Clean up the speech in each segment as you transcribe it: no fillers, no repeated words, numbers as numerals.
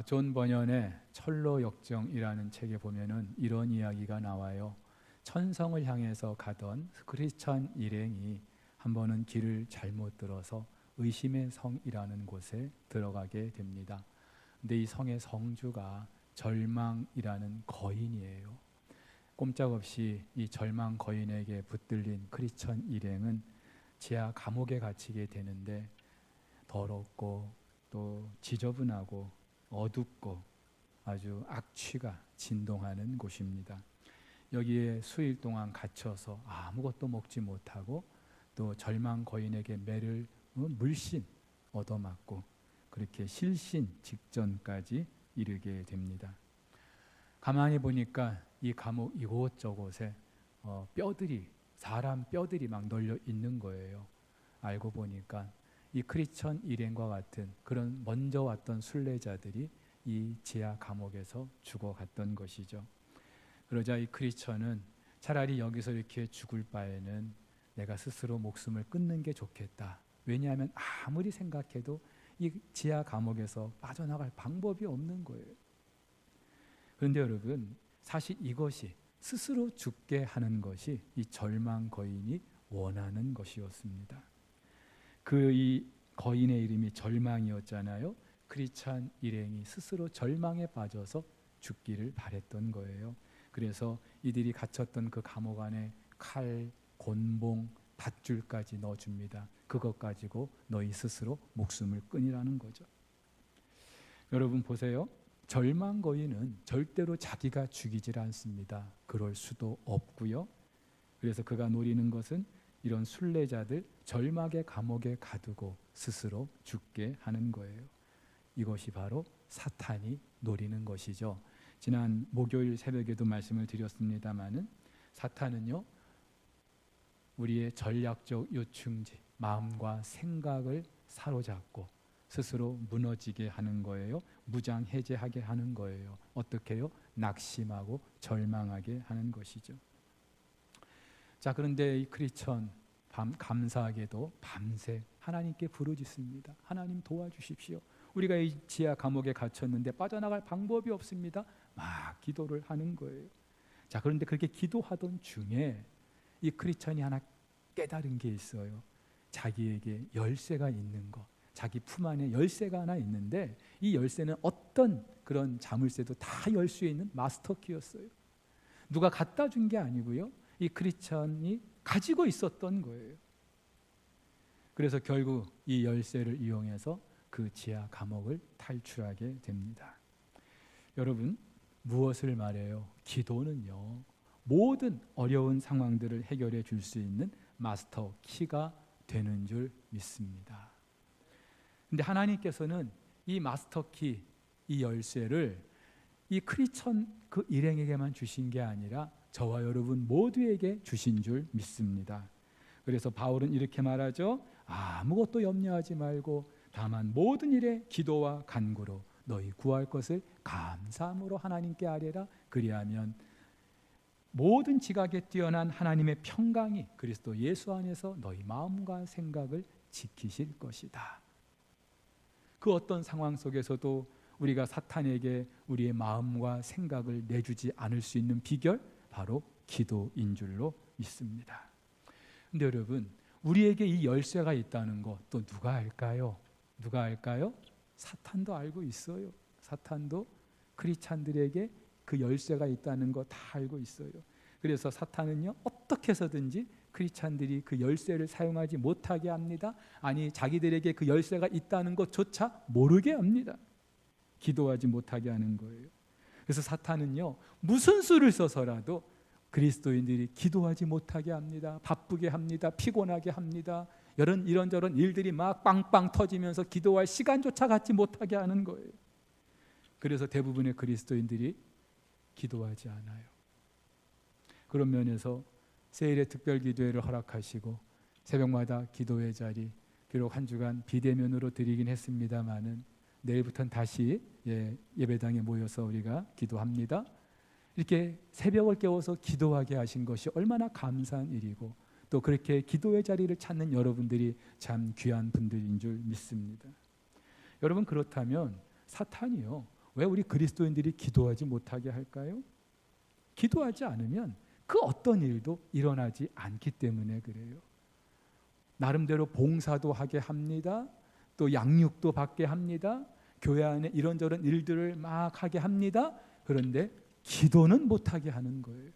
존 버년의 철로 역정이라는 책에 보면은 이런 이야기가 나와요. 천성을 향해서 가던 크리스천 일행이 한 번은 길을 잘못 들어서 의심의 성이라는 곳에 들어가게 됩니다. 근데 이 성의 성주가 절망이라는 거인이에요. 꼼짝없이 이 절망 거인에게 붙들린 크리스천 일행은 지하 감옥에 갇히게 되는데, 더럽고 또 지저분하고 어둡고 아주 악취가 진동하는 곳입니다. 여기에 수일 동안 갇혀서 아무것도 먹지 못하고 또 절망 거인에게 매를 물씬 얻어맞고 그렇게 실신 직전까지 이르게 됩니다. 가만히 보니까 이 감옥 이곳저곳에 뼈들이, 사람 뼈들이 막 널려 있는 거예요. 알고 보니까 이 크리스천 일행과 같은 그런 먼저 왔던 순례자들이 이 지하 감옥에서 죽어갔던 것이죠. 그러자 이 크리스천은 차라리 여기서 이렇게 죽을 바에는 내가 스스로 목숨을 끊는 게 좋겠다. 왜냐하면 아무리 생각해도 이 지하 감옥에서 빠져나갈 방법이 없는 거예요. 그런데 여러분, 사실 이것이 스스로 죽게 하는 것이 이 절망 거인이 원하는 것이었습니다. 이 거인의 이름이 절망이었잖아요. 크리스찬 일행이 스스로 절망에 빠져서 죽기를 바랬던 거예요. 그래서 이들이 갇혔던 그 감옥 안에 칼, 곤봉, 밧줄까지 넣어줍니다. 그것 가지고 너희 스스로 목숨을 끊으라는 거죠. 여러분 보세요. 절망 거인은 절대로 자기가 죽이질 않습니다. 그럴 수도 없고요. 그래서 그가 노리는 것은 이런 순례자들 절망의 감옥에 가두고 스스로 죽게 하는 거예요. 이것이 바로 사탄이 노리는 것이죠. 지난 목요일 새벽에도 말씀을 드렸습니다마는 사탄은요, 우리의 전략적 요충지, 마음과 생각을 사로잡고 스스로 무너지게 하는 거예요. 무장해제하게 하는 거예요. 어떻게 해요? 낙심하고 절망하게 하는 것이죠. 자, 그런데 이 크리스천 감사하게도 밤새 하나님께 부르짖습니다. 하나님 도와주십시오. 우리가 이 지하 감옥에 갇혔는데 빠져나갈 방법이 없습니다. 막 기도를 하는 거예요. 자, 그런데 그렇게 기도하던 중에 이 크리스천이 하나 깨달은 게 있어요. 자기에게 열쇠가 있는 것, 자기 품 안에 열쇠가 하나 있는데 이 열쇠는 어떤 그런 자물쇠도 다 열 수 있는 마스터 키였어요. 누가 갖다 준 게 아니고요, 이 크리스천이 가지고 있었던 거예요. 그래서 결국 이 열쇠를 이용해서 그 지하 감옥을 탈출하게 됩니다. 여러분, 무엇을 말해요? 기도는요, 모든 어려운 상황들을 해결해 줄 수 있는 마스터 키가 되는 줄 믿습니다. 근데 하나님께서는 이 마스터 키, 이 열쇠를 이 크리스천 그 일행에게만 주신 게 아니라 저와 여러분 모두에게 주신 줄 믿습니다. 그래서 바울은 이렇게 말하죠. 아무것도 염려하지 말고 다만 모든 일에 기도와 간구로 너희 구할 것을 감사함으로 하나님께 아뢰라. 그리하면 모든 지각에 뛰어난 하나님의 평강이 그리스도 예수 안에서 너희 마음과 생각을 지키실 것이다. 그 어떤 상황 속에서도 우리가 사탄에게 우리의 마음과 생각을 내주지 않을 수 있는 비결, 바로 기도인 줄로 믿습니다. 근데 여러분, 우리에게 이 열쇠가 있다는 것 또 누가 알까요? 누가 알까요? 사탄도 알고 있어요. 사탄도 크리스찬들에게 그 열쇠가 있다는 거 다 알고 있어요. 그래서 사탄은요, 어떻게 해서든지 크리스찬들이 그 열쇠를 사용하지 못하게 합니다. 아니, 자기들에게 그 열쇠가 있다는 것조차 모르게 합니다. 기도하지 못하게 하는 거예요. 그래서 사탄은요, 무슨 수를 써서라도 그리스도인들이 기도하지 못하게 합니다. 바쁘게 합니다. 피곤하게 합니다. 이런저런 일들이 막 빵빵 터지면서 기도할 시간조차 갖지 못하게 하는 거예요. 그래서 대부분의 그리스도인들이 기도하지 않아요. 그런 면에서 세일의 특별 기도회를 허락하시고 새벽마다 기도의 자리, 비록 한 주간 비대면으로 드리긴 했습니다마는 내일부터는 다시 예배당에 모여서 우리가 기도합니다. 이렇게 새벽을 깨워서 기도하게 하신 것이 얼마나 감사한 일이고, 또 그렇게 기도의 자리를 찾는 여러분들이 참 귀한 분들인 줄 믿습니다. 여러분, 그렇다면 사탄이요, 왜 우리 그리스도인들이 기도하지 못하게 할까요? 기도하지 않으면 그 어떤 일도 일어나지 않기 때문에 그래요. 나름대로 봉사도 하게 합니다. 또 양육도 받게 합니다. 교회 안에 이런저런 일들을 막 하게 합니다. 그런데 기도는 못하게 하는 거예요.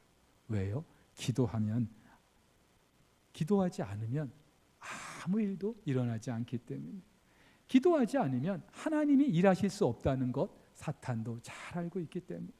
왜요? 기도하지 않으면 아무 일도 일어나지 않기 때문에. 기도하지 않으면 하나님이 일하실 수 없다는 것 사탄도 잘 알고 있기 때문에.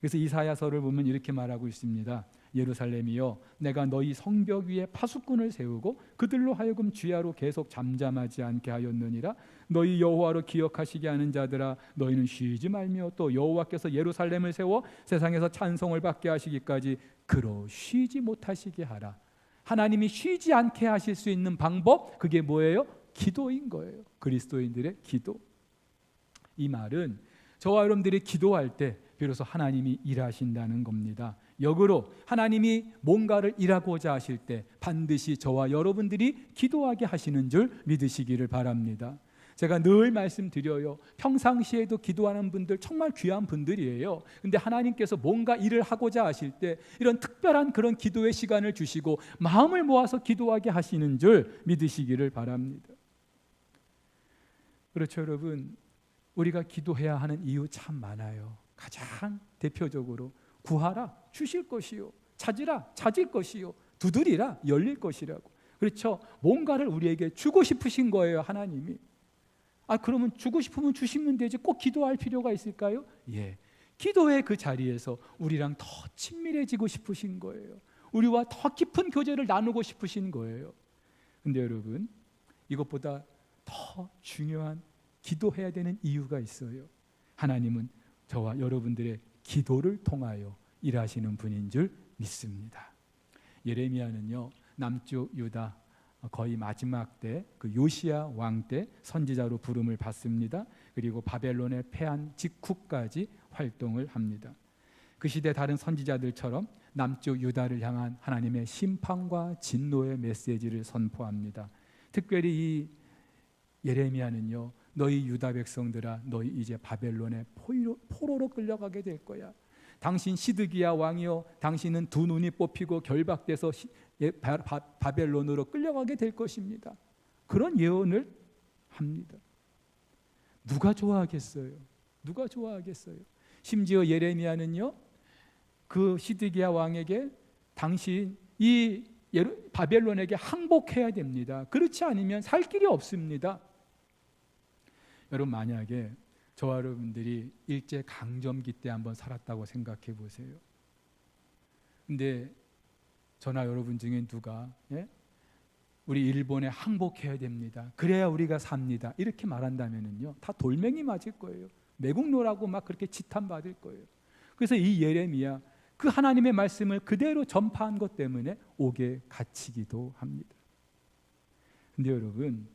그래서 이사야서를 보면 이렇게 말하고 있습니다. 예루살렘이여, 내가 너희 성벽 위에 파수꾼을 세우고 그들로 하여금 주야로 계속 잠잠하지 않게 하였느니라. 너희 여호와로 기억하시게 하는 자들아, 너희는 쉬지 말며 또 여호와께서 예루살렘을 세워 세상에서 찬송을 받게 하시기까지 그로 쉬지 못하시게 하라. 하나님이 쉬지 않게 하실 수 있는 방법, 그게 뭐예요? 기도인 거예요. 그리스도인들의 기도. 이 말은 저와 여러분들이 기도할 때 비로소 하나님이 일하신다는 겁니다. 역으로 하나님이 뭔가를 일하고자 하실 때 반드시 저와 여러분들이 기도하게 하시는 줄 믿으시기를 바랍니다. 제가 늘 말씀드려요. 평상시에도 기도하는 분들 정말 귀한 분들이에요. 근데 하나님께서 뭔가 일을 하고자 하실 때 이런 특별한 그런 기도의 시간을 주시고 마음을 모아서 기도하게 하시는 줄 믿으시기를 바랍니다. 그렇죠, 여러분. 우리가 기도해야 하는 이유 참 많아요. 가장 대표적으로 구하라 주실 것이요, 찾으라 찾을 것이요, 두드리라 열릴 것이라고. 그렇죠. 뭔가를 우리에게 주고 싶으신 거예요, 하나님이. 그러면 주고 싶으면 주시면 되지 꼭 기도할 필요가 있을까요? 예, 기도의 그 자리에서 우리랑 더 친밀해지고 싶으신 거예요. 우리와 더 깊은 교제를 나누고 싶으신 거예요. 근데 여러분, 이것보다 더 중요한 기도해야 되는 이유가 있어요. 하나님은 저와 여러분들의 기도를 통하여 일하시는 분인 줄 믿습니다. 예레미야는요, 남쪽 유다 거의 마지막 때 그 요시야 왕 때 선지자로 부름을 받습니다. 그리고 바벨론에 패한 직후까지 활동을 합니다. 그 시대 다른 선지자들처럼 남쪽 유다를 향한 하나님의 심판과 진노의 메시지를 선포합니다. 특별히 이 예레미야는요, 너희 유다 백성들아, 너희 이제 바벨론의 포로로 끌려가게 될 거야. 당신 시드기야 왕이요, 당신은 두 눈이 뽑히고 결박돼서 바벨론으로 끌려가게 될 것입니다. 그런 예언을 합니다. 누가 좋아하겠어요? 누가 좋아하겠어요? 심지어 예레미야는요, 그 시드기야 왕에게 당신 이 바벨론에게 항복해야 됩니다. 그렇지 않으면 살 길이 없습니다. 여러분, 만약에 저와 여러분들이 일제 강점기 때 한번 살았다고 생각해 보세요. 근데 저나 여러분 중에 누가 우리 일본에 항복해야 됩니다, 그래야 우리가 삽니다, 이렇게 말한다면요, 다 돌멩이 맞을 거예요. 매국노라고 막 그렇게 지탄받을 거예요. 그래서 이 예레미야, 그 하나님의 말씀을 그대로 전파한 것 때문에 옥에 갇히기도 합니다. 근데 여러분,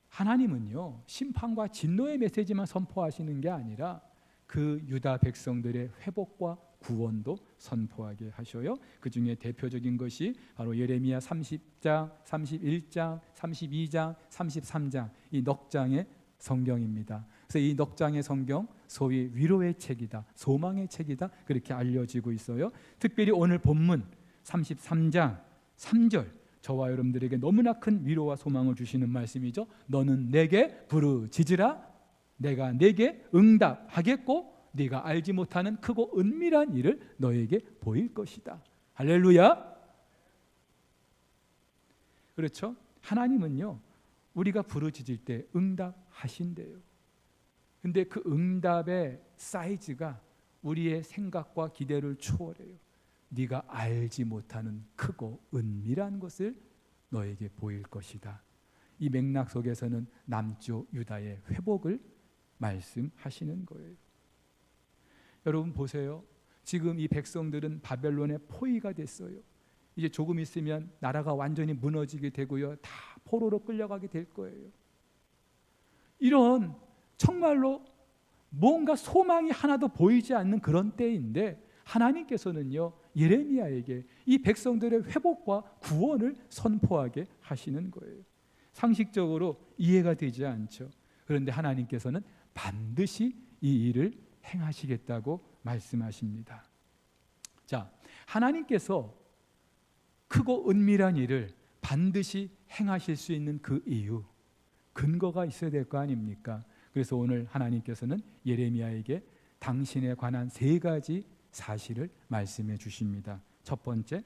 하나님은요, 심판과 진노의 메시지만 선포하시는 게 아니라 그 유다 백성들의 회복과 구원도 선포하게 하셔요. 그 중에 대표적인 것이 바로 예레미야 30장, 31장, 32장, 33장 이 넉 장의 성경입니다. 그래서 이 넉 장의 성경, 소위 위로의 책이다, 소망의 책이다, 그렇게 알려지고 있어요. 특별히 오늘 본문 33장 3절, 저와 여러분들에게 너무나 큰 위로와 소망을 주시는 말씀이죠. 너는 내게 부르짖으라, 내가 내게 응답하겠고 네가 알지 못하는 크고 은밀한 일을 너에게 보일 것이다. 할렐루야. 그렇죠? 하나님은요, 우리가 부르짖을 때 응답하신대요. 근데 그 응답의 사이즈가 우리의 생각과 기대를 초월해요. 네가 알지 못하는 크고 은밀한 것을 너에게 보일 것이다. 이 맥락 속에서는 남쪽 유다의 회복을 말씀하시는 거예요. 여러분 보세요. 지금 이 백성들은 바벨론의 포위가 됐어요. 이제 조금 있으면 나라가 완전히 무너지게 되고요, 다 포로로 끌려가게 될 거예요. 이런 정말로 뭔가 소망이 하나도 보이지 않는 그런 때인데 하나님께서는요, 예레미야에게 이 백성들의 회복과 구원을 선포하게 하시는 거예요. 상식적으로 이해가 되지 않죠. 그런데 하나님께서는 반드시 이 일을 행하시겠다고 말씀하십니다. 자, 하나님께서 크고 은밀한 일을 반드시 행하실 수 있는 그 이유, 근거가 있어야 될 거 아닙니까? 그래서 오늘 하나님께서는 예레미야에게 당신에 관한 3가지 사실을 말씀해 주십니다. 첫 번째,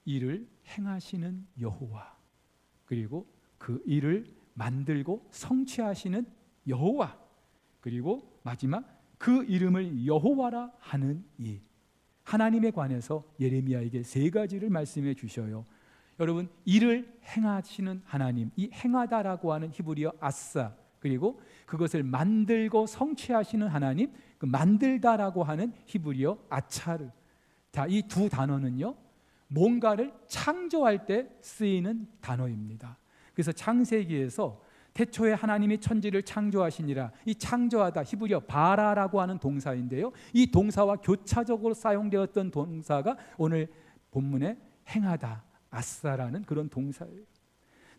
일을 행하시는 여호와, 그리고 그 일을 만들고 성취하시는 여호와, 그리고 마지막 그 이름을 여호와라 하는 이. 하나님에 관해서 예레미야에게 3가지를 말씀해 주셔요. 여러분, 일을 행하시는 하나님, 이 행하다라고 하는 히브리어 아싸, 그리고 그것을 만들고 성취하시는 하나님, 그 만들다라고 하는 히브리어 아차르. 자, 이 2 단어는요, 뭔가를 창조할 때 쓰이는 단어입니다. 그래서 창세기에서 태초에 하나님이 천지를 창조하시니라, 이 창조하다 히브리어 바라라고 하는 동사인데요, 이 동사와 교차적으로 사용되었던 동사가 오늘 본문에 행하다, 아싸라는 그런 동사예요.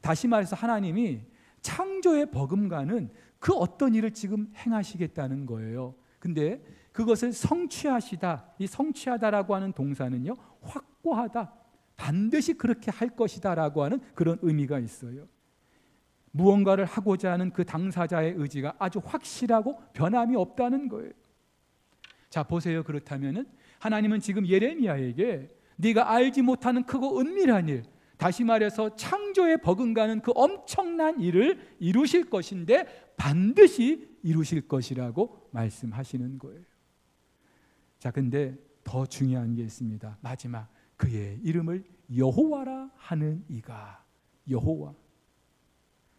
다시 말해서 하나님이 창조의 버금가는 그 어떤 일을 지금 행하시겠다는 거예요. 근데 그것을 성취하시다, 이 성취하다라고 하는 동사는요, 확고하다, 반드시 그렇게 할 것이다 라고 하는 그런 의미가 있어요. 무언가를 하고자 하는 그 당사자의 의지가 아주 확실하고 변함이 없다는 거예요. 자, 보세요. 그렇다면은 하나님은 지금 예레미야에게 네가 알지 못하는 크고 은밀한 일, 다시 말해서 창조에 버금가는 그 엄청난 일을 이루실 것인데 반드시 이루실 것이라고 말씀하시는 거예요. 자, 근데 더 중요한 게 있습니다. 마지막, 그의 이름을 여호와라 하는 이가. 여호와.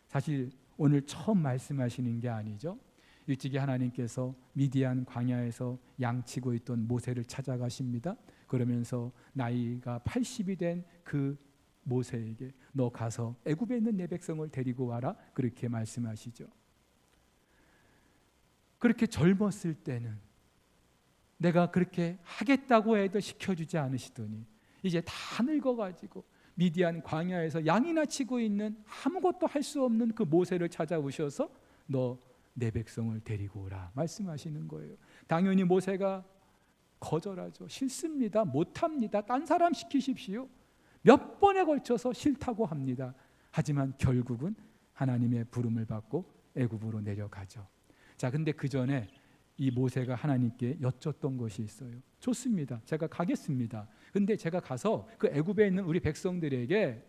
사실 오늘 처음 말씀하시는 게 아니죠. 일찍이 하나님께서 미디안 광야에서 양치고 있던 모세를 찾아가십니다. 그러면서 나이가 80이 된 그 모세에게 너 가서 애굽에 있는 내 백성을 데리고 와라, 그렇게 말씀하시죠. 그렇게 젊었을 때는 내가 그렇게 하겠다고 해도 시켜주지 않으시더니 이제 다 늙어가지고 미디안 광야에서 양이나 치고 있는 아무것도 할 수 없는 그 모세를 찾아오셔서 너 내 백성을 데리고 오라 말씀하시는 거예요. 당연히 모세가 거절하죠. 싫습니다. 못합니다. 딴 사람 시키십시오. 몇 번에 걸쳐서 싫다고 합니다. 하지만 결국은 하나님의 부름을 받고 애굽으로 내려가죠. 자, 근데 그 전에 이 모세가 하나님께 여쭸던 것이 있어요. 좋습니다. 제가 가겠습니다. 근데 제가 가서 그 애굽에 있는 우리 백성들에게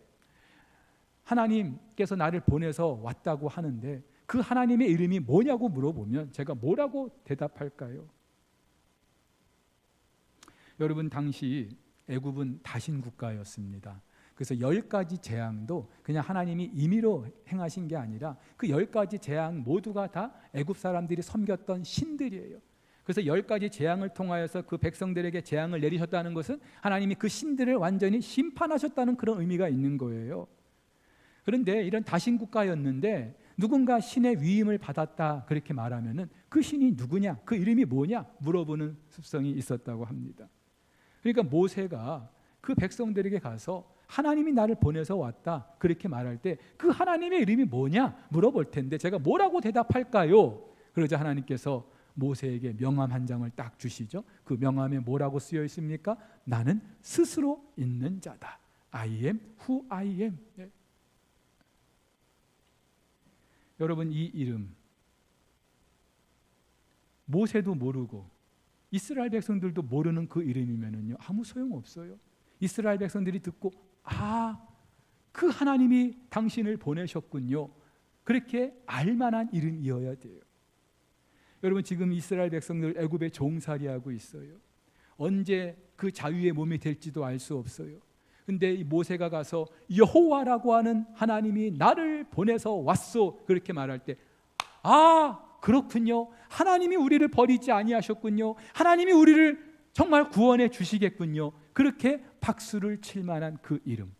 하나님께서 나를 보내서 왔다고 하는데 그 하나님의 이름이 뭐냐고 물어보면 제가 뭐라고 대답할까요? 여러분, 당시 애굽은 다신 국가였습니다. 그래서 10가지 재앙도 그냥 하나님이 임의로 행하신 게 아니라 그 10가지 재앙 모두가 다 애굽 사람들이 섬겼던 신들이에요. 그래서 10가지 재앙을 통하여서 그 백성들에게 재앙을 내리셨다는 것은 하나님이 그 신들을 완전히 심판하셨다는 그런 의미가 있는 거예요. 그런데 이런 다신 국가였는데 누군가 신의 위임을 받았다 그렇게 말하면은 그 신이 누구냐, 그 이름이 뭐냐 물어보는 습성이 있었다고 합니다. 그러니까 모세가 그 백성들에게 가서 하나님이 나를 보내서 왔다 그렇게 말할 때 그 하나님의 이름이 뭐냐 물어볼 텐데 제가 뭐라고 대답할까요? 그러자 하나님께서 모세에게 명함 한 장을 딱 주시죠. 그 명함에 뭐라고 쓰여 있습니까? 나는 스스로 있는 자다. I am who I am. 네. 여러분, 이 이름 모세도 모르고 이스라엘 백성들도 모르는 그 이름이면은요 아무 소용없어요. 이스라엘 백성들이 듣고 그 하나님이 당신을 보내셨군요. 그렇게 알만한 이름이어야 돼요. 여러분, 지금 이스라엘 백성들 애굽에 종살이하고 있어요. 언제 그 자유의 몸이 될지도 알 수 없어요. 근데 이 모세가 가서 여호와라고 하는 하나님이 나를 보내서 왔소 그렇게 말할 때 그렇군요. 하나님이 우리를 버리지 아니하셨군요. 하나님이 우리를 정말 구원해 주시겠군요. 그렇게 박수를 칠 만한 그 이름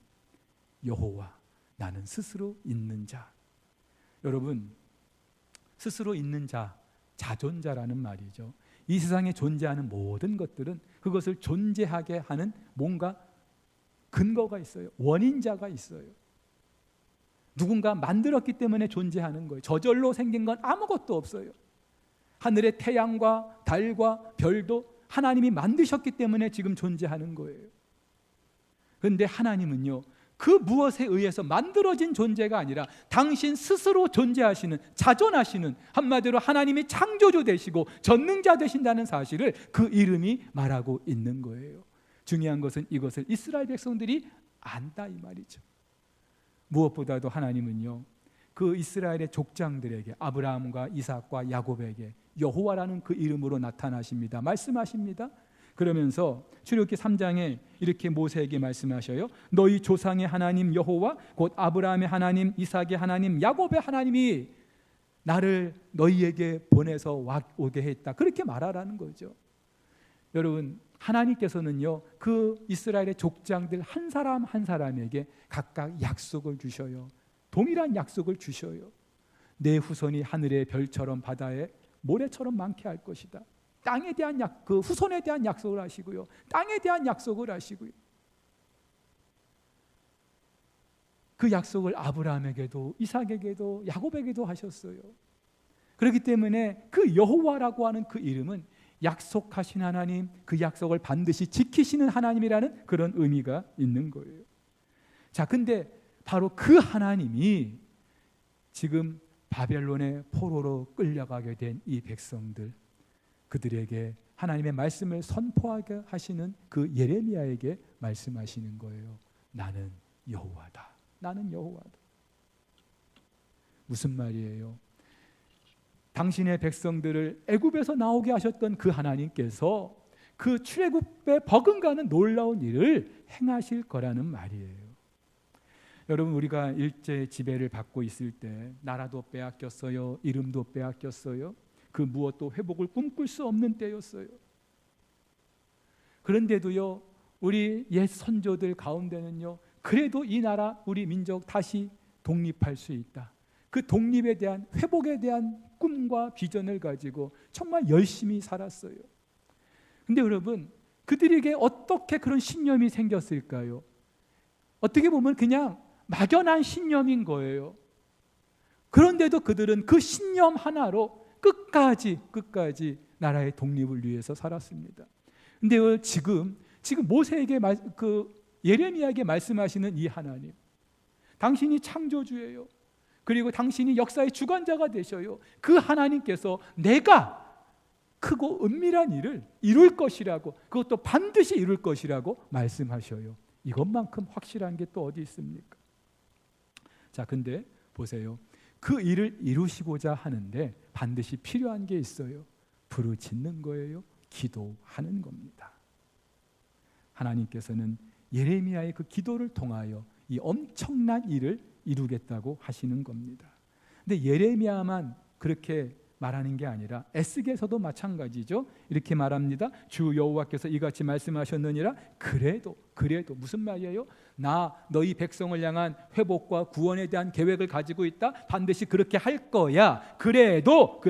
여호와, 나는 스스로 있는 자. 여러분, 스스로 있는 자, 자존자라는 말이죠. 이 세상에 존재하는 모든 것들은 그것을 존재하게 하는 뭔가 근거가 있어요. 원인자가 있어요. 누군가 만들었기 때문에 존재하는 거예요. 저절로 생긴 건 아무것도 없어요. 하늘의 태양과 달과 별도 하나님이 만드셨기 때문에 지금 존재하는 거예요. 그런데 하나님은요, 그 무엇에 의해서 만들어진 존재가 아니라 당신 스스로 존재하시는, 자존하시는, 한마디로 하나님이 창조주 되시고 전능자 되신다는 사실을 그 이름이 말하고 있는 거예요. 중요한 것은 이것을 이스라엘 백성들이 안다 이 말이죠. 무엇보다도 하나님은요, 그 이스라엘의 족장들에게, 아브라함과 이삭과 야곱에게 여호와라는 그 이름으로 나타나십니다. 말씀하십니다. 그러면서 출애굽기 3장에 이렇게 모세에게 말씀하셔요. 너희 조상의 하나님 여호와 곧 아브라함의 하나님, 이삭의 하나님, 야곱의 하나님이 나를 너희에게 보내서 오게 했다. 그렇게 말하라는 거죠. 여러분, 하나님께서는요, 그 이스라엘의 족장들 한 사람 한 사람에게 각각 약속을 주셔요. 동일한 약속을 주셔요. 내 후손이 하늘의 별처럼 바다에 모래처럼 많게 할 것이다. 땅에 대한 그 후손에 대한 약속을 하시고요, 땅에 대한 약속을 하시고요. 그 약속을 아브라함에게도 이삭에게도 야곱에게도 하셨어요. 그렇기 때문에 그 여호와라고 하는 그 이름은 약속하신 하나님, 그 약속을 반드시 지키시는 하나님이라는 그런 의미가 있는 거예요. 자, 근데 바로 그 하나님이 지금 바벨론의 포로로 끌려가게 된 이 백성들, 그들에게 하나님의 말씀을 선포하게 하시는 그 예레미야에게 말씀하시는 거예요. 나는 여호와다. 나는 여호와다. 무슨 말이에요? 당신의 백성들을 애굽에서 나오게 하셨던 그 하나님께서 그 출애굽에 버금가는 놀라운 일을 행하실 거라는 말이에요. 여러분, 우리가 일제 지배를 받고 있을 때 나라도 빼앗겼어요. 이름도 빼앗겼어요. 그 무엇도 회복을 꿈꿀 수 없는 때였어요. 그런데도요, 우리 옛 선조들 가운데는요, 그래도 이 나라 우리 민족 다시 독립할 수 있다. 그 독립에 대한, 회복에 대한 꿈과 비전을 가지고 정말 열심히 살았어요. 근데 여러분, 그들에게 어떻게 그런 신념이 생겼을까요? 어떻게 보면 그냥 막연한 신념인 거예요. 그런데도 그들은 그 신념 하나로 끝까지 나라의 독립을 위해서 살았습니다. 근데 지금 모세에게 예레미야에게 말씀하시는 이 하나님, 당신이 창조주예요. 그리고 당신이 역사의 주관자가 되셔요. 그 하나님께서 내가 크고 은밀한 일을 이룰 것이라고, 그것도 반드시 이룰 것이라고 말씀하셔요. 이것만큼 확실한 게 또 어디 있습니까? 자, 근데 보세요. 그 일을 이루시고자 하는데 반드시 필요한 게 있어요. 부르짖는 거예요. 기도하는 겁니다. 하나님께서는 예레미야의 그 기도를 통하여 이 엄청난 일을 이루겠다고 하시는 겁니다. 근데 예레미야만 그렇게 말하는 게 아니라 에스겔서도 마찬가지죠. 이렇게 말합니다. 주 여호와께서 이같이 말씀하셨느니라. 그래도 무슨 말이에요? 나 너희 백성을 향한 회복과 구원에 대한 계획을 가지고 있다. 반드시 그렇게 할 거야. 그래도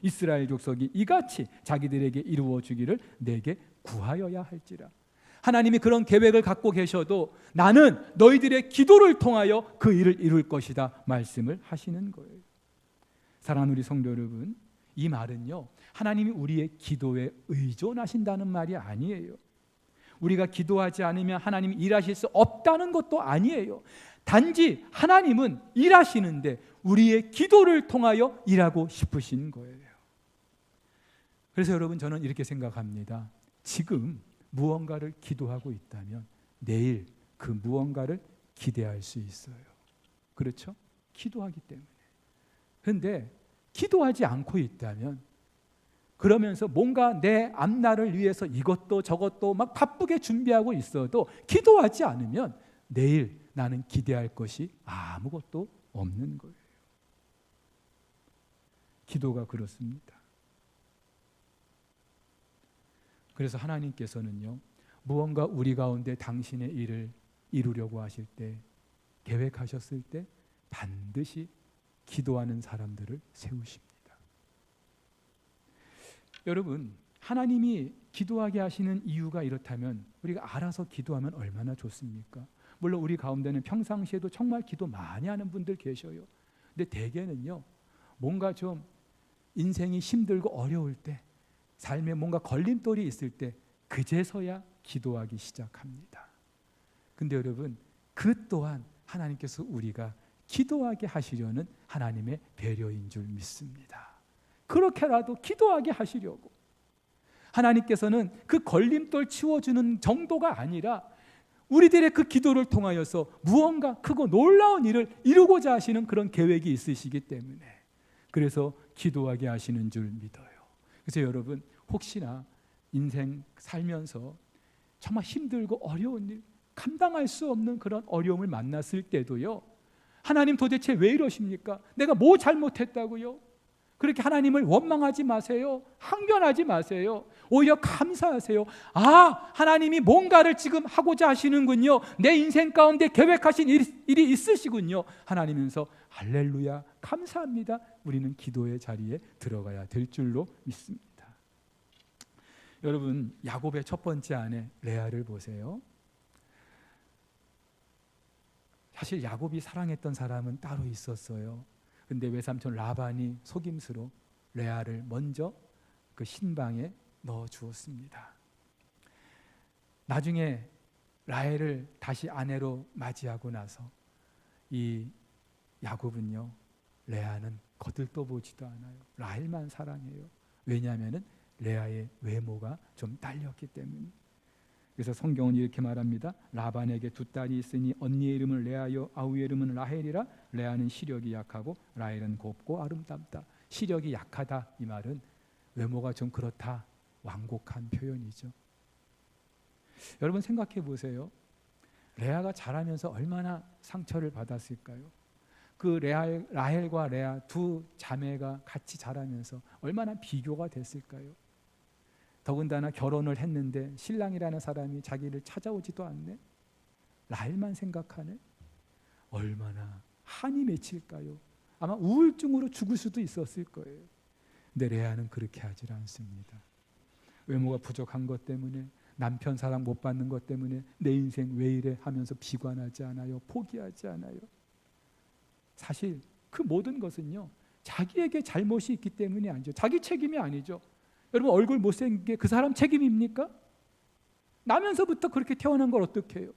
이스라엘 족속이 이같이 자기들에게 이루어 주기를 내게 구하여야 할지라. 하나님이 그런 계획을 갖고 계셔도 나는 너희들의 기도를 통하여 그 일을 이룰 것이다 말씀을 하시는 거예요. 사랑하는 우리 성도 여러분, 이 말은요, 하나님이 우리의 기도에 의존하신다는 말이 아니에요. 우리가 기도하지 않으면 하나님이 일하실 수 없다는 것도 아니에요. 단지 하나님은 일하시는데 우리의 기도를 통하여 일하고 싶으신 거예요. 그래서 여러분, 저는 이렇게 생각합니다. 지금 무언가를 기도하고 있다면 내일 그 무언가를 기대할 수 있어요. 그렇죠? 기도하기 때문에. 그런데 기도하지 않고 있다면, 그러면서 뭔가 내 앞날을 위해서 이것도 저것도 막 바쁘게 준비하고 있어도 기도하지 않으면 내일 나는 기대할 것이 아무것도 없는 거예요. 기도가 그렇습니다. 그래서 하나님께서는요, 무언가 우리 가운데 당신의 일을 이루려고 하실 때, 계획하셨을 때 반드시 기도하는 사람들을 세우십니다. 여러분, 하나님이 기도하게 하시는 이유가 이렇다면 우리가 알아서 기도하면 얼마나 좋습니까? 물론 우리 가운데는 평상시에도 정말 기도 많이 하는 분들 계셔요. 근데 대개는요, 뭔가 좀 인생이 힘들고 어려울 때, 삶에 뭔가 걸림돌이 있을 때 그제서야 기도하기 시작합니다. 근데 여러분, 그 또한 하나님께서 우리가 기도하게 하시려는 하나님의 배려인 줄 믿습니다. 그렇게라도 기도하게 하시려고. 하나님께서는 그 걸림돌 치워주는 정도가 아니라 우리들의 그 기도를 통하여서 무언가 크고 놀라운 일을 이루고자 하시는 그런 계획이 있으시기 때문에, 그래서 기도하게 하시는 줄 믿어요. 그래서 여러분, 혹시나 인생 살면서 정말 힘들고 어려운 일, 감당할 수 없는 그런 어려움을 만났을 때도요, 하나님 도대체 왜 이러십니까? 내가 뭐 잘못했다고요? 그렇게 하나님을 원망하지 마세요. 항변하지 마세요. 오히려 감사하세요. 아, 하나님이 뭔가를 지금 하고자 하시는군요. 내 인생 가운데 계획하신 일이 있으시군요. 하나님이면서 할렐루야, 감사합니다. 우리는 기도의 자리에 들어가야 될 줄로 믿습니다. 여러분, 야곱의 첫 번째 아내 레아를 보세요. 사실 야곱이 사랑했던 사람은 따로 있었어요. 근데 외삼촌 라반이 속임수로 레아를 먼저 그 신방에 넣어 주었습니다. 나중에 라헬을 다시 아내로 맞이하고 나서 이 야곱은요, 레아는 거들떠 보지도 않아요. 라헬만 사랑해요. 왜냐하면 레아의 외모가 좀 딸렸기 때문에. 그래서 성경은 이렇게 말합니다. 라반에게 두 딸이 있으니 언니의 이름은 레아요 아우의 이름은 라헬이라. 레아는 시력이 약하고 라헬은 곱고 아름답다. 시력이 약하다, 이 말은 외모가 좀 그렇다, 완곡한 표현이죠. 여러분 생각해 보세요. 레아가 자라면서 얼마나 상처를 받았을까요? 그 라헬과 레아 두 자매가 같이 자라면서 얼마나 비교가 됐을까요? 더군다나 결혼을 했는데 신랑이라는 사람이 자기를 찾아오지도 않네. 라헬만 생각하네. 얼마나 한이 맺힐까요? 아마 우울증으로 죽을 수도 있었을 거예요. 근데 레아는 그렇게 하질 않습니다. 외모가 부족한 것 때문에, 남편 사랑 못 받는 것 때문에 내 인생 왜 이래 하면서 비관하지 않아요. 포기하지 않아요. 사실 그 모든 것은요, 자기에게 잘못이 있기 때문이 아니죠. 자기 책임이 아니죠. 여러분, 얼굴 못생긴 게 그 사람 책임입니까? 나면서부터 그렇게 태어난 걸 어떻게 해요?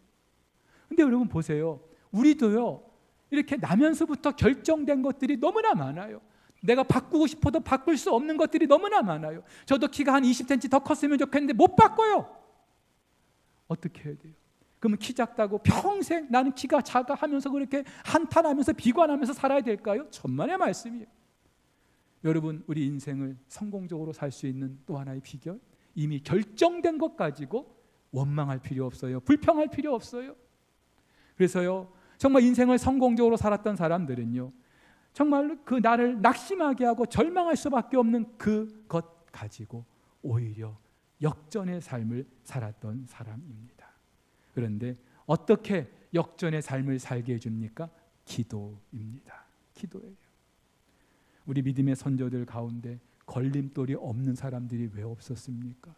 근데 여러분 보세요. 우리도요, 이렇게 나면서부터 결정된 것들이 너무나 많아요. 내가 바꾸고 싶어도 바꿀 수 없는 것들이 너무나 많아요. 저도 키가 한 20cm 더 컸으면 좋겠는데 못 바꿔요. 어떻게 해야 돼요? 그러면 키 작다고 평생 나는 키가 작아 하면서 그렇게 한탄하면서 비관하면서 살아야 될까요? 천만의 말씀이에요. 여러분, 우리 인생을 성공적으로 살 수 있는 또 하나의 비결, 이미 결정된 것 가지고 원망할 필요 없어요. 불평할 필요 없어요. 그래서요, 정말 인생을 성공적으로 살았던 사람들은요, 정말 그 나를 낙심하게 하고 절망할 수밖에 없는 그것 가지고 오히려 역전의 삶을 살았던 사람입니다. 그런데 어떻게 역전의 삶을 살게 해줍니까? 기도입니다. 기도예요. 우리 믿음의 선조들 가운데 걸림돌이 없는 사람들이 왜 없었습니까?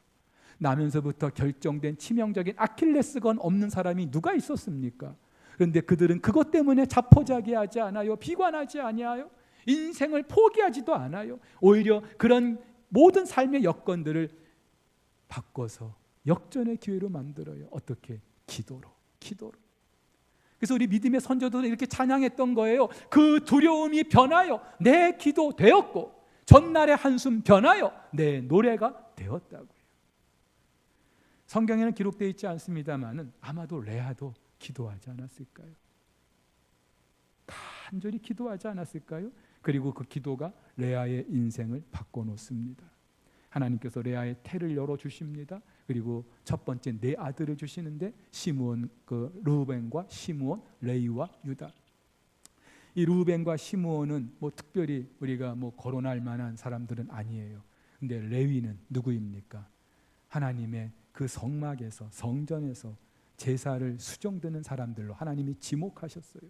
나면서부터 결정된 치명적인 아킬레스건 없는 사람이 누가 있었습니까? 그런데 그들은 그것 때문에 자포자기하지 않아요. 비관하지 아니하요. 인생을 포기하지도 않아요. 오히려 그런 모든 삶의 여건들을 바꿔서 역전의 기회로 만들어요. 어떻게? 기도로. 그래서 우리 믿음의 선조들은 이렇게 찬양했던 거예요. 그 두려움이 변하여 내 기도 되었고 전날의 한숨 변하여 내 노래가 되었다고요. 성경에는 기록되어 있지 않습니다만은 아마도 레아도 기도하지 않았을까요? 간절히 기도하지 않았을까요? 그리고 그 기도가 레아의 인생을 바꿔놓습니다. 하나님께서 레아의 태를 열어주십니다. 그리고 첫 번째 네 아들을 주시는데 시므온, 르우벤과 시므온, 레위와 유다. 이 르우벤과 시므온은 특별히 우리가 거론할 만한 사람들은 아니에요. 근데 레위는 누구입니까? 하나님의 그 성막에서, 성전에서 제사를 수종드는 사람들로 하나님이 지목하셨어요.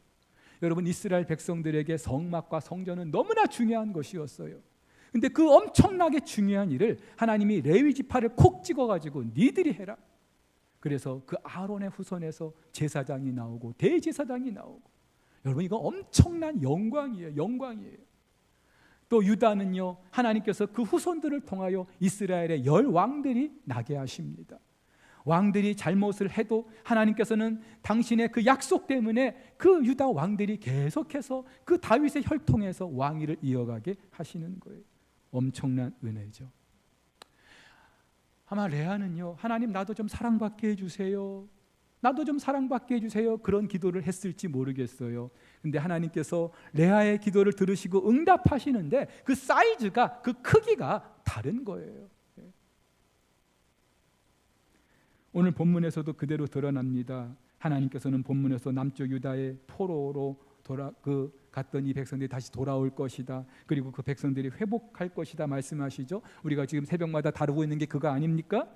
여러분, 이스라엘 백성들에게 성막과 성전은 너무나 중요한 것이었어요. 근데 그 엄청나게 중요한 일을 하나님이 레위 지파를 콕 찍어가지고 니들이 해라. 그래서 그 아론의 후손에서 제사장이 나오고 대제사장이 나오고, 여러분 이거 엄청난 영광이에요. 영광이에요. 또 유다는요, 하나님께서 그 후손들을 통하여 이스라엘의 10왕들이 나게 하십니다. 왕들이 잘못을 해도 하나님께서는 당신의 그 약속 때문에 그 유다 왕들이 계속해서 그 다윗의 혈통에서 왕위를 이어가게 하시는 거예요. 엄청난 은혜죠. 아마 레아는요, 하나님 나도 좀 사랑받게 해주세요, 나도 좀 사랑받게 해주세요, 그런 기도를 했을지 모르겠어요. 근데 하나님께서 레아의 기도를 들으시고 응답하시는데 그 사이즈가, 그 크기가 다른 거예요. 오늘 본문에서도 그대로 드러납니다. 하나님께서는 본문에서 남쪽 유다의 포로로 갔던 이 백성들이 다시 돌아올 것이다, 그리고 그 백성들이 회복할 것이다 말씀하시죠. 우리가 지금 새벽마다 다루고 있는 게 그거 아닙니까?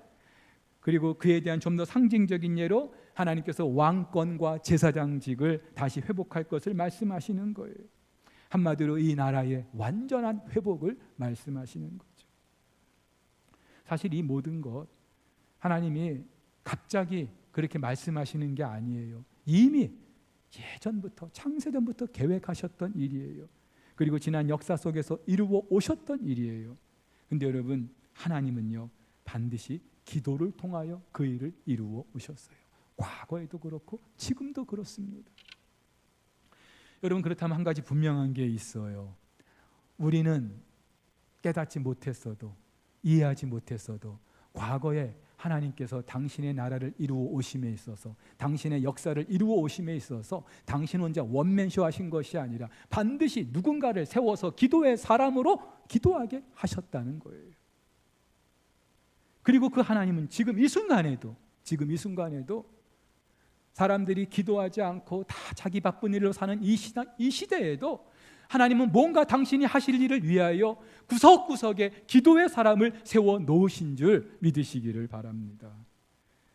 그리고 그에 대한 좀 더 상징적인 예로 하나님께서 왕권과 제사장직을 다시 회복할 것을 말씀하시는 거예요. 한마디로 이 나라의 완전한 회복을 말씀하시는 거죠. 사실 이 모든 것 하나님이 갑자기 그렇게 말씀하시는 게 아니에요. 이미 예전부터, 창세전부터 계획하셨던 일이에요. 그리고 지난 역사 속에서 이루어 오셨던 일이에요. 근데 여러분, 하나님은요 반드시 기도를 통하여 그 일을 이루어 오셨어요. 과거에도 그렇고 지금도 그렇습니다. 여러분, 그렇다면 한 가지 분명한 게 있어요. 우리는 깨닫지 못했어도, 이해하지 못했어도 과거에 하나님께서 당신의 나라를 이루어 오심에 있어서, 당신의 역사를 이루어 오심에 있어서 당신 혼자 원맨쇼 하신 것이 아니라 반드시 누군가를 세워서 기도의 사람으로 기도하게 하셨다는 거예요. 그리고 그 하나님은 지금 이 순간에도 사람들이 기도하지 않고 다 자기 바쁜 일로 사는 이 시대에도 하나님은 뭔가 당신이 하실 일을 위하여 구석구석에 기도의 사람을 세워 놓으신 줄 믿으시기를 바랍니다.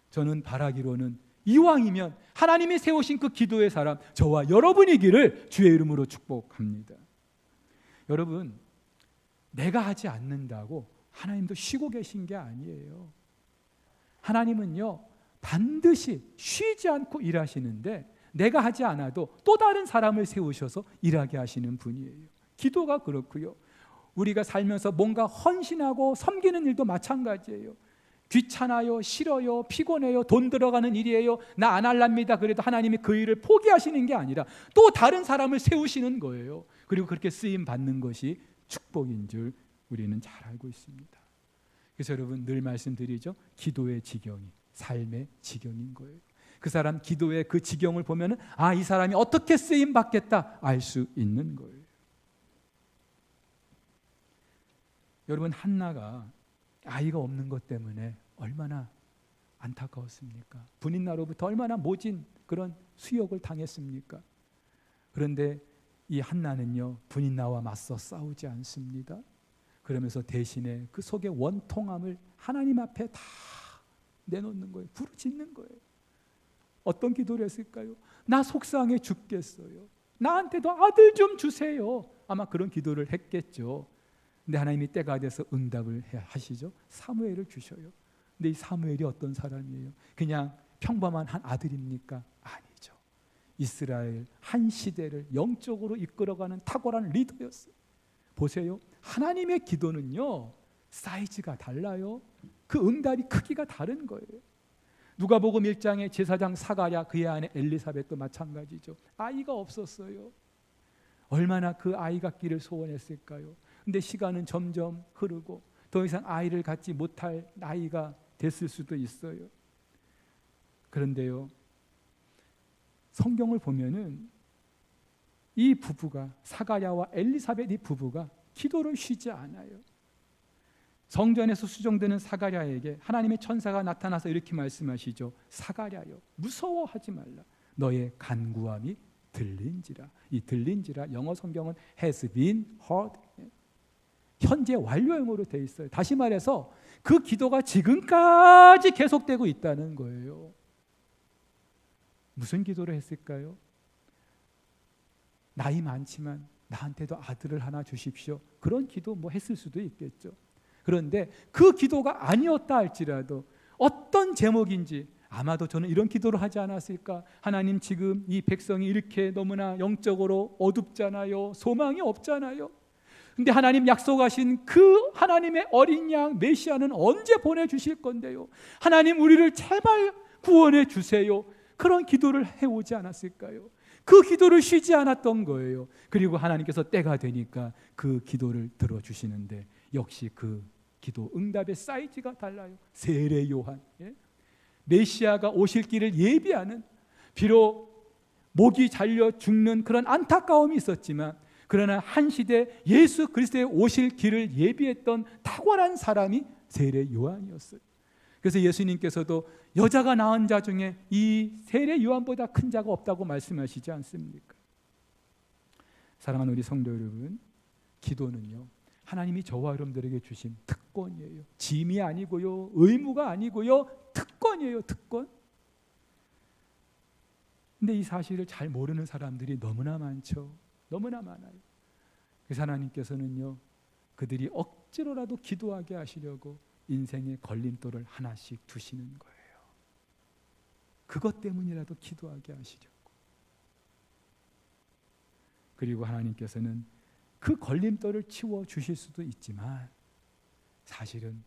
저는 바라기로는 이왕이면 하나님이 세우신 그 기도의 사람, 저와 여러분이기를 주의 이름으로 축복합니다. 여러분, 내가 하지 않는다고 하나님도 쉬고 계신 게 아니에요. 하나님은요 반드시 쉬지 않고 일하시는데 내가 하지 않아도 또 다른 사람을 세우셔서 일하게 하시는 분이에요. 기도가 그렇고요, 우리가 살면서 뭔가 헌신하고 섬기는 일도 마찬가지예요. 귀찮아요, 싫어요, 피곤해요, 돈 들어가는 일이에요, 나 안 할랍니다. 그래도 하나님이 그 일을 포기하시는 게 아니라 또 다른 사람을 세우시는 거예요. 그리고 그렇게 쓰임 받는 것이 축복인 줄 우리는 잘 알고 있습니다. 그래서 여러분, 늘 말씀드리죠. 기도의 지경이 삶의 지경인 거예요. 그 사람 기도의 그 지경을 보면은 이 사람이 어떻게 쓰임 받겠다 알 수 있는 거예요. 여러분, 한나가 아이가 없는 것 때문에 얼마나 안타까웠습니까? 분인나로부터 얼마나 모진 그런 수욕을 당했습니까? 그런데 이 한나는요 분인나와 맞서 싸우지 않습니다. 그러면서 대신에 그 속의 원통함을 하나님 앞에 다 내놓는 거예요. 부르짖는 거예요. 어떤 기도를 했을까요? 나 속상해 죽겠어요, 나한테도 아들 좀 주세요. 아마 그런 기도를 했겠죠. 근데 하나님이 때가 돼서 응답을 하시죠. 사무엘을 주셔요. 근데 이 사무엘이 어떤 사람이에요? 그냥 평범한 한 아들입니까? 아니죠. 이스라엘 한 시대를 영적으로 이끌어가는 탁월한 리더였어요. 보세요, 하나님의 기도는요 사이즈가 달라요. 그 응답이 크기가 다른 거예요. 누가복음 1장의 제사장 사가랴, 그의 아내 엘리사벳도 마찬가지죠. 아이가 없었어요. 얼마나 그 아이 갖기를 소원했을까요? 근데 시간은 점점 흐르고 더 이상 아이를 갖지 못할 나이가 됐을 수도 있어요. 그런데요, 성경을 보면은 이 부부가, 사가랴와 엘리사벳 이 부부가 기도를 쉬지 않아요. 성전에서 수종되는 사가랴에게 하나님의 천사가 나타나서 이렇게 말씀하시죠. 사가랴여, 무서워하지 말라. 너의 간구함이 들린지라. 이 들린지라 영어 성경은 has been heard, 현재 완료형으로 되어 있어요. 다시 말해서 그 기도가 지금까지 계속되고 있다는 거예요. 무슨 기도를 했을까요? 나이 많지만 나한테도 아들을 하나 주십시오. 그런 기도 했을 수도 있겠죠. 그런데 그 기도가 아니었다 할지라도 어떤 제목인지 아마도 저는 이런 기도를 하지 않았을까? 하나님, 지금 이 백성이 이렇게 너무나 영적으로 어둡잖아요. 소망이 없잖아요. 근데 하나님 약속하신 그 하나님의 어린 양 메시아는 언제 보내주실 건데요? 하나님 우리를 제발 구원해 주세요. 그런 기도를 해오지 않았을까요? 그 기도를 쉬지 않았던 거예요. 그리고 하나님께서 때가 되니까 그 기도를 들어주시는데 역시 그 기도 응답의 사이즈가 달라요. 세례 요한, 메시아가 오실 길을 예비하는, 비록 목이 잘려 죽는 그런 안타까움이 있었지만 그러나 한 시대 예수 그리스도의 오실 길을 예비했던 탁월한 사람이 세례 요한이었어요. 그래서 예수님께서도 여자가 낳은 자 중에 이 세례 요한보다 큰 자가 없다고 말씀하시지 않습니까? 사랑하는 우리 성도 여러분, 기도는요 하나님이 저와 여러분들에게 주신 특권이에요. 짐이 아니고요, 의무가 아니고요, 특권이에요. 특권. 근데 이 사실을 잘 모르는 사람들이 너무나 많죠. 너무나 많아요. 그래서 하나님께서는요 그들이 억지로라도 기도하게 하시려고 인생의 걸림돌을 하나씩 두시는 거예요. 그것 때문이라도 기도하게 하시려고. 그리고 하나님께서는 그 걸림돌을 치워 주실 수도 있지만 사실은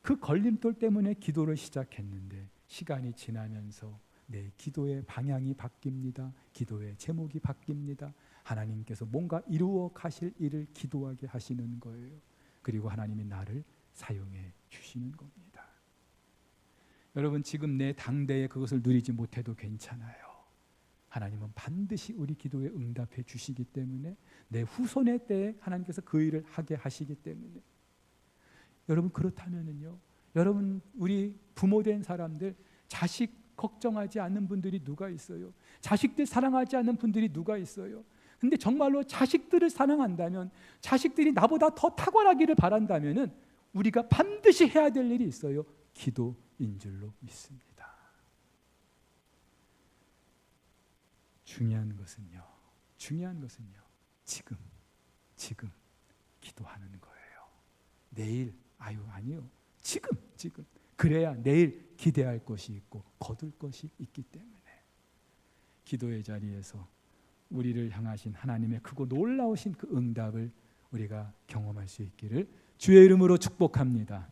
그 걸림돌 때문에 기도를 시작했는데 시간이 지나면서 내 기도의 방향이 바뀝니다. 기도의 제목이 바뀝니다. 하나님께서 뭔가 이루어 가실 일을 기도하게 하시는 거예요. 그리고 하나님이 나를 사용해 주시는 겁니다. 여러분, 지금 내 당대에 그것을 누리지 못해도 괜찮아요. 하나님은 반드시 우리 기도에 응답해 주시기 때문에 내 후손의 때에 하나님께서 그 일을 하게 하시기 때문에. 여러분, 그렇다면은요, 여러분 우리 부모된 사람들, 자식 걱정하지 않는 분들이 누가 있어요? 자식들 사랑하지 않는 분들이 누가 있어요? 근데 정말로 자식들을 사랑한다면, 자식들이 나보다 더 탁월하기를 바란다면은 우리가 반드시 해야 될 일이 있어요. 기도인 줄로 믿습니다. 중요한 것은요 지금 기도하는 거예요. 내일 아니요, 지금 그래야 내일 기대할 것이 있고 거둘 것이 있기 때문에 기도의 자리에서 우리를 향하신 하나님의 크고 놀라우신 그 응답을 우리가 경험할 수 있기를 주의 이름으로 축복합니다.